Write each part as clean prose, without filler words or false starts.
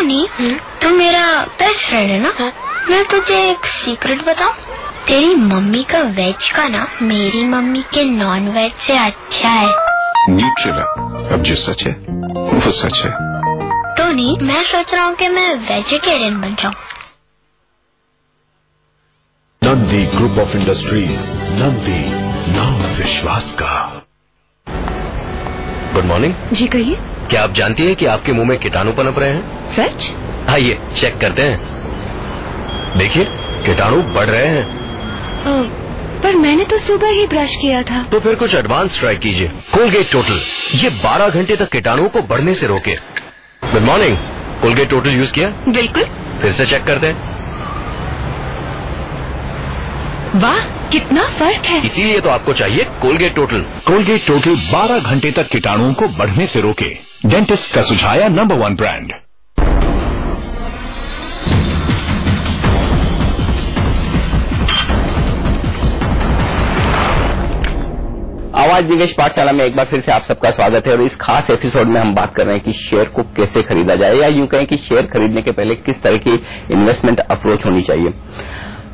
Tony, तू मेरा best friend है ना? मैं तुझे एक सीक्रेट बताऊं? तेरी मम्मी का वेज खाना मेरी मम्मी के नॉन वेज से अच्छा है। न्यूट्रेला, अब जो सच है वो सच है। टोनी, मैं सोच रहा हूँ कि मैं वेजिटेरियन बन जाऊँ। Nandi group of industries, Nandi, नाम विश्वास का। Good morning. जी कहिए। क्या आप जानती हैं कि आपके मुंह में कीटाणु पनप रहे हैं? सच? आइए चेक करते हैं। देखिए, कीटाणु बढ़ रहे हैं। पर मैंने तो सुबह ही ब्रश किया था। तो फिर कुछ एडवांस ट्राई कीजिए। कोलगेट टोटल, ये 12 घंटे तक कीटाणुओं को बढ़ने से रोके। Good morning. Colgate total use किया? बिल्कुल। फिर से चेक करते हैं। वाह, कितना फर्क है। इसीलिए तो आपको चाहिए कोलगेट टोटल। कोलगेट टोटल 12 घंटे तक कीटाणुओं को बढ़ने से रोके। डेंटिस्ट का सुझाया नंबर 1 ब्रांड। आवाज निवेश पाठशाला में एक बार फिर से आप सबका स्वागत है और इस खास एपिसोड में हम बात कर रहे हैं कि शेयर को कैसे खरीदा जाए, या यूं कहें कि शेयर खरीदने के पहले किस तरह की इन्वेस्टमेंट अप्रोच होनी चाहिए।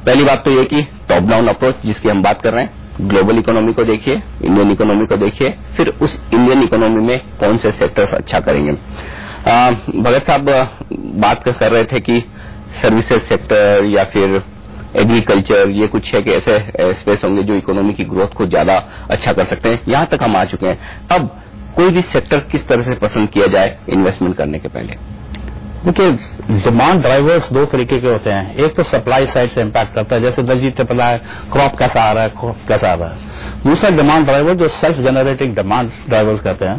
पहली बात तो ये कि टॉप डाउन अप्रोच जिसकी हम बात कर रहे हैं, ग्लोबल इकोनॉमी को देखिए, इंडियन इकोनॉमी को देखिए, फिर उस इंडियन इकोनॉमी में कौन से सेक्टर्स अच्छा करेंगे। भगत साहब बात कर रहे थे कि सर्विसेज सेक्टर या फिर एग्रीकल्चर, ये कुछ है कि ऐसे स्पेस होंगे जो इकोनॉमी की ग्रोथ को ज्यादा अच्छा कर सकते हैं। यहां तक हम आ चुके हैं। अब कोई भी सेक्टर किस तरह से पसंद किया जाए इन्वेस्टमेंट करने के पहले? देखिए, डिमांड ड्राइवर्स दो तरीके के होते हैं। एक तो सप्लाई साइड से इम्पैक्ट करता है, जैसे वेजिटेबल है, क्रॉप कैसा आ रहा है, क्रॉप कैसा आ रहा है। दूसरा डिमांड ड्राइवर जो सेल्फ जनरेटिंग डिमांड ड्राइवर्स कहते हैं,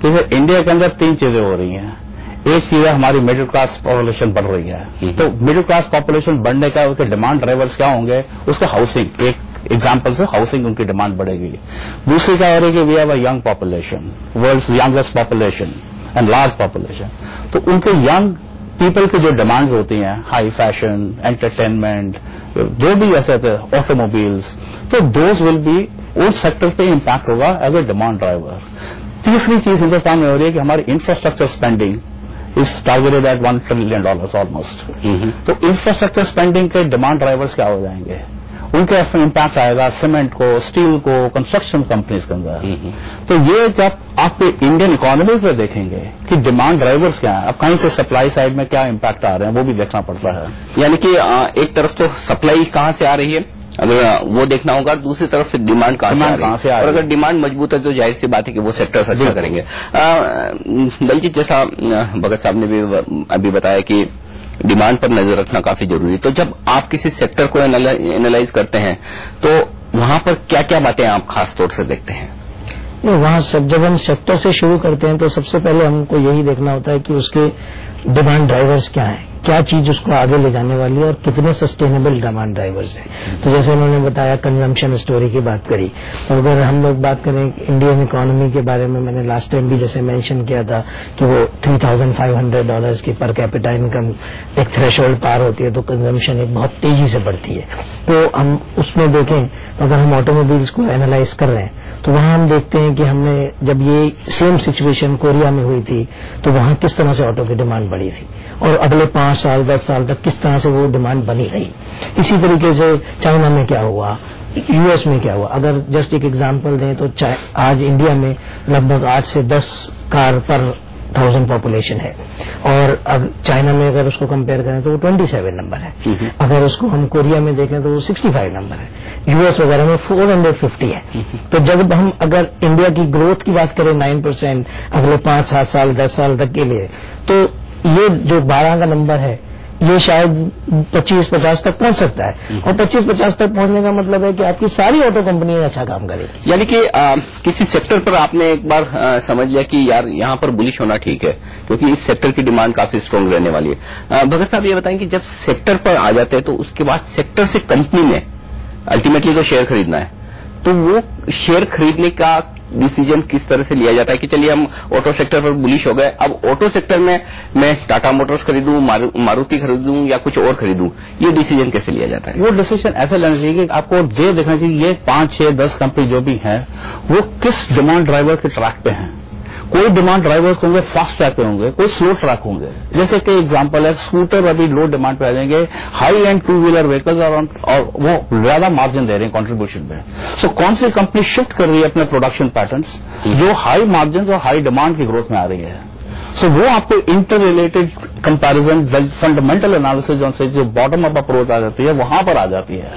कि इंडिया के अंदर 3 चीजें हो रही हैं। एक चीज है हमारी मिडिल क्लास पॉपुलेशन बढ़ रही है, तो मिडिल क्लास पॉपुलेशन बढ़ने का उसके डिमांड ड्राइवर्स क्या होंगे? उसका हाउसिंग, एक एग्जांपल से हाउसिंग उनकी डिमांड बढ़ेगी। दूसरी क्या हो रही है कि we have a young population, world's youngest population and large population, तो उनके यंग पीपल की जो डिमांड्स होती हैं, हाई फैशन, एंटरटेनमेंट, जो भी ऐसे ऑटोमोबाइल्स, तो दोज विल बी उन सेक्टर पे इम्पैक्ट होगा एज ए डिमांड ड्राइवर। तीसरी चीज हिंदुस्तान में हो रही है कि हमारी infrastructure spending is targeted eight $1 trillion almost. तो इंफ्रास्ट्रक्चर स्पेंडिंग के डिमांड ड्राइवर्स क्या हो जाएंगे? उनके इम्पैक्ट आएगा सीमेंट को, स्टील को, कंस्ट्रक्शन कंपनीज के अंदर। तो ये जब आप इंडियन इकोनॉमी पे देखेंगे कि डिमांड ड्राइवर्स क्या है, अब कहीं से सप्लाई साइड में क्या इम्पैक्ट आ रहे हैं वो भी देखना पड़ता है। यानी कि एक तरफ तो सप्लाई कहां से आ रही है अगर वो देखना होगा, दूसरी तरफ से डिमांड कहां से आ रही है। और अगर डिमांड मजबूत है तो जाहिर सी बात है कि वो सेक्टर अच्छा करेंगे। बल्कि जैसा भगत साहब ने भी अभी बताया कि डिमांड पर नजर रखना काफी जरूरी है। तो जब आप किसी सेक्टर को एनालाइज करते हैं तो वहां पर क्या क्या बातें आप खास तौर से देखते हैं? वहां सब जब हम सेक्टर से शुरू करते हैं तो सबसे पहले हमको यही देखना होता है कि उसके डिमांड ड्राइवर्स क्या हैं, क्या चीज उसको आगे ले जाने वाली है और कितने सस्टेनेबल डिमांड ड्राइवर्स हैं। तो जैसे उन्होंने बताया कंजम्पशन स्टोरी की बात करी, तो अगर हम लोग बात करें इंडियन इकोनॉमी के बारे में, मैंने लास्ट टाइम भी जैसे मेंशन किया था कि वो $3,500 की पर कैपिटा इनकम एक थ्रेशोल्ड पार होती है तो कंजम्पशन एक बहुत तेजी से बढ़ती है। तो हम उसमें देखें, अगर हम ऑटोमोबाइल्स को एनालाइज कर रहे हैं तो वहां हम देखते हैं कि हमने जब ये सेम सिचुएशन कोरिया में हुई थी तो वहां किस तरह से ऑटो की डिमांड बढ़ी थी और अगले 5 साल 10 साल तक किस तरह से वो डिमांड बनी रही। इसी तरीके से चाइना में क्या हुआ, यूएस में क्या हुआ। अगर जस्ट एक एग्जांपल दें तो आज इंडिया में लगभग 8 से 10 कार पर 1000 पॉपुलेशन है और अब चाइना में अगर उसको कंपेयर करें तो वो 27 नंबर है। अगर उसको हम कोरिया में देखें तो वो 65 नंबर है, यूएस वगैरह में 450 है। तो जब हम अगर इंडिया की ग्रोथ की बात करें 9% अगले 5-7 साल 10 साल तक के लिए, तो ये जो 12 का नंबर है ये शायद 25-50 तक पहुंच सकता है। और 25-50 तक पहुंचने का मतलब है कि आपकी सारी ऑटो कंपनियां अच्छा काम करेगी। यानी कि किसी सेक्टर पर आपने एक बार समझ लिया कि यार यहाँ पर बुलिश होना ठीक है क्योंकि इस सेक्टर की डिमांड काफी स्ट्रांग रहने वाली है। भगत साहब ये बताएं कि जब सेक्टर पर आ जाते हैं तो उसके बाद सेक्टर से कंपनी में अल्टीमेटली तो शेयर खरीदना है, तो वो शेयर खरीदने का डिसीजन किस तरह से लिया जाता है कि चलिए हम ऑटो सेक्टर पर बुलिश हो गए, अब ऑटो सेक्टर में मैं टाटा मोटर्स खरीदूं, मारुति खरीदूं या कुछ और खरीदूं, ये डिसीजन कैसे लिया जाता है? वो डिसीजन ऐसा लेना चाहिए कि आपको ये देखना चाहिए ये 5, 6, 10 कंपनी जो भी हैं वो किस डिमांड ड्राइवर के ट्रैक पे हैं। कोई डिमांड ड्राइवर्स होंगे फास्ट ट्रैक पे होंगे, कोई स्लो ट्रैक होंगे। जैसे कि एग्जांपल है, स्कूटर अभी लो डिमांड पे आ जाएंगे, high and two wheeler vehicles और वो ज्यादा मार्जिन दे रहे हैं कंट्रीब्यूशन में। सो कौन सी कंपनी शिफ्ट कर रही है अपने प्रोडक्शन पैटर्न्स जो हाई मार्जिन और हाई डिमांड की ग्रोथ में आ रही है। सो वो आपको inter related comparison, fundamental analysis से जो बॉटम अप अप्रोच आ जाती है वहां पर आ जाती है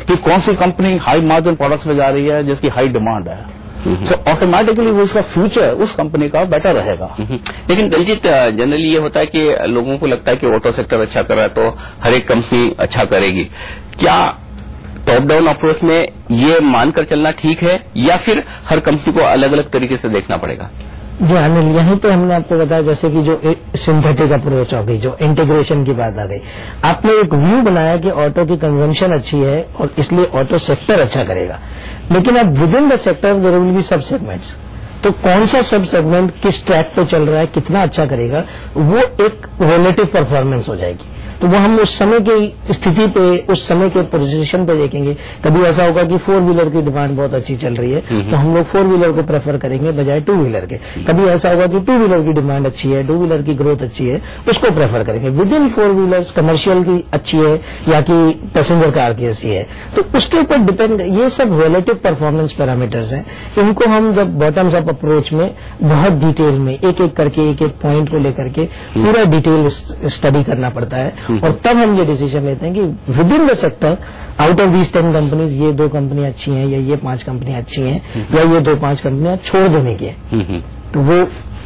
कि कौन सी कंपनी हाई मार्जिन प्रोडक्ट्स में जा रही है जिसकी हाई डिमांड है। तो ऑटोमेटिकली वो उसका फ्यूचर उस कंपनी का बेटर रहेगा। लेकिन दलजीत, जनरली ये होता है कि लोगों को लगता है कि ऑटो सेक्टर अच्छा कर रहा है तो हर एक कंपनी अच्छा करेगी। क्या टॉप डाउन अप्रोच में ये मानकर चलना ठीक है या फिर हर कंपनी को अलग अलग तरीके से देखना पड़ेगा? जी अनिल, यहीं पे हमने आपको बताया जैसे कि जो सिंथेटिक अप्रोच हो गई, जो इंटीग्रेशन की बात आ गई, आपने एक व्यू बनाया कि ऑटो की कंजम्पशन अच्छी है और इसलिए ऑटो सेक्टर अच्छा करेगा। लेकिन अब within the sector there will be sub segments, तो कौन सा सब सेगमेंट किस ट्रैक पे चल रहा है, कितना अच्छा करेगा, वो एक रिलेटिव परफॉर्मेंस हो जाएगी। तो वो हम उस समय की स्थिति पे, उस समय के पोजीशन पे देखेंगे। कभी ऐसा होगा कि 4 व्हीलर की डिमांड बहुत अच्छी चल रही है तो हम लोग 4 व्हीलर को प्रेफर करेंगे बजाय 2 व्हीलर के। कभी ऐसा होगा कि 2 व्हीलर की डिमांड अच्छी है, 2 व्हीलर की ग्रोथ अच्छी है, उसको प्रेफर करेंगे। विद इन 4 व्हीलर्स कमर्शियल की अच्छी है या कि पैसेंजर कार की अच्छी है, तो उसके ऊपर डिपेंड। ये सब रिलेटिव परफॉर्मेंस पैरामीटर्स हैं। इनको हम जब बॉटम्स अप अप्रोच में बहुत डिटेल में एक एक करके, एक एक पॉइंट को लेकर के पूरा डिटेल स्टडी करना पड़ता है और तब हम ये डिसीजन लेते हैं कि with in the sector out of these 10 companies ये 2 कंपनियां अच्छी हैं या ये 5 कंपनियां अच्छी हैं या ये 2-5 कंपनियां छोड़ देने की है। तो वो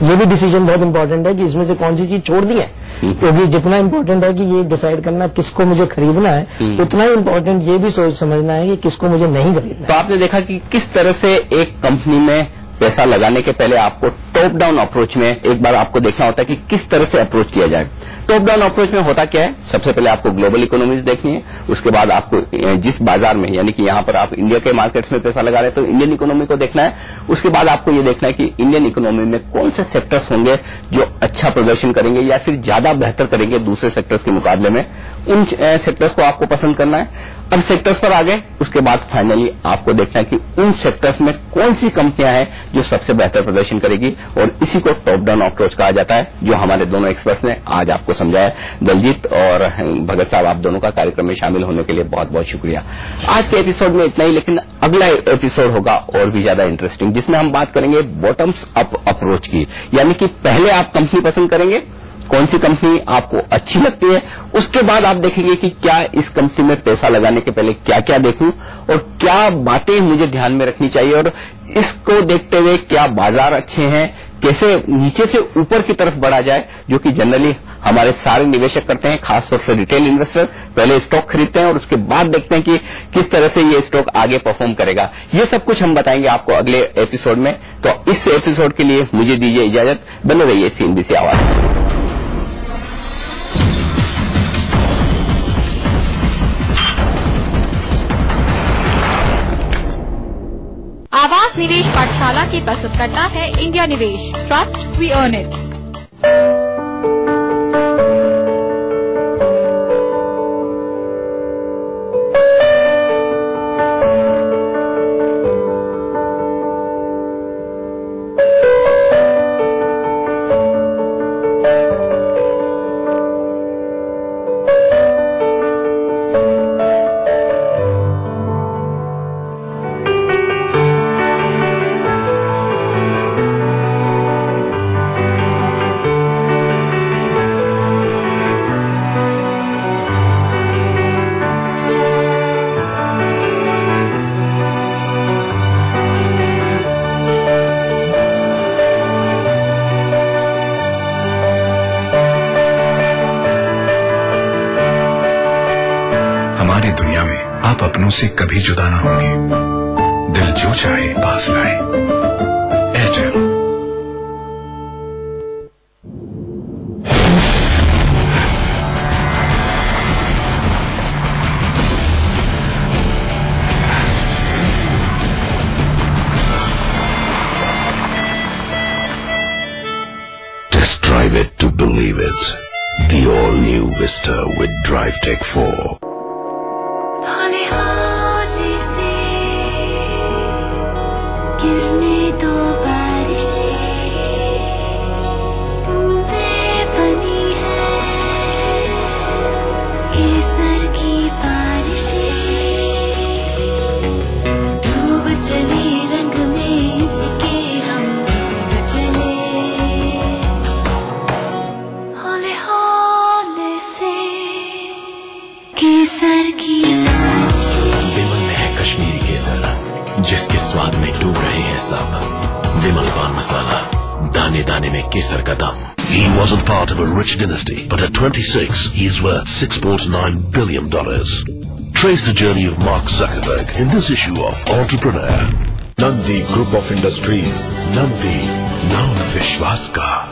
ये भी डिसीजन बहुत इंपॉर्टेंट है कि इसमें से कौन सी चीज छोड़ दी है, क्योंकि जितना इंपॉर्टेंट है कि ये डिसाइड करना किसको मुझे खरीदना है, उतना ही इंपॉर्टेंट ये भी सोच समझना है कि किसको मुझे नहीं खरीदना। तो आपने देखा कि किस तरह से एक कंपनी में पैसा लगाने के पहले आपको टॉप डाउन अप्रोच में एक बार आपको देखना होता है कि किस तरह से अप्रोच किया जाए। टॉप डाउन अप्रोच में होता क्या है, सबसे पहले आपको ग्लोबल इकोनॉमीज देखनी है, उसके बाद आपको जिस बाजार में, यानी कि यहाँ पर आप इंडिया के मार्केट्स में पैसा लगा रहे हैं तो इंडियन इकोनॉमी को देखना है। उसके बाद आपको ये देखना है कि इंडियन इकोनॉमी में कौन से सेक्टर्स होंगे जो अच्छा प्रदर्शन करेंगे या फिर ज्यादा बेहतर करेंगे दूसरे सेक्टर्स के मुकाबले में, उन सेक्टर्स को आपको पसंद करना है। अब सेक्टर्स पर आ गए, उसके बाद फाइनली आपको देखना है कि उन सेक्टर्स में कौन सी कंपनियां हैं जो सबसे बेहतर प्रदर्शन करेगी, और इसी को टॉप डाउन अप्रोच कहा जाता है, जो हमारे दोनों एक्सपर्ट्स ने आज आपको समझाया। दलजीत और भगत साहब, आप दोनों का कार्यक्रम में शामिल होने के लिए बहुत बहुत शुक्रिया। आज के एपिसोड में इतना ही, लेकिन अगला एपिसोड होगा और भी ज्यादा इंटरेस्टिंग, जिसमें हम बात करेंगे बॉटम्स अप अप्रोच की, यानी कि पहले आप कंपनी पसंद करेंगे, कौन सी कंपनी आपको अच्छी लगती है, उसके बाद आप देखेंगे कि क्या इस कंपनी में पैसा लगाने के पहले क्या क्या देखूं और क्या बातें मुझे ध्यान में रखनी चाहिए, और इसको देखते हुए क्या बाजार अच्छे हैं, कैसे नीचे से ऊपर की तरफ बढ़ा जाए, जो कि जनरली हमारे सारे निवेशक करते हैं, खासतौर से रिटेल इन्वेस्टर पहले स्टॉक खरीदते हैं और उसके बाद देखते हैं कि किस तरह से ये स्टॉक आगे परफॉर्म करेगा। ये सब कुछ हम बताएंगे आपको अगले एपिसोड में। तो इस एपिसोड के लिए मुझे दीजिए इजाजत, बने रहिए CNBC आवाज। आवाज निवेश पाठशाला की प्रस्तुत करता है इंडिया निवेश, ट्रस्ट वी अर्न इट। हमारी दुनिया में आप अपनों से कभी जुदा ना होंगे। दिल जो चाहे पास लाए। Airtel. Just drive it to believe it. The all-new Vista with DriveTech 4. किसने दो बारिशें आने दाने में केसर का दम. He wasn't part of a rich dynasty, but at 26, he is worth $6.9 billion. Trace the journey of Mark Zuckerberg in this issue of Entrepreneur. Nandi Group of Industries. Nandi, नाम विश्वास का.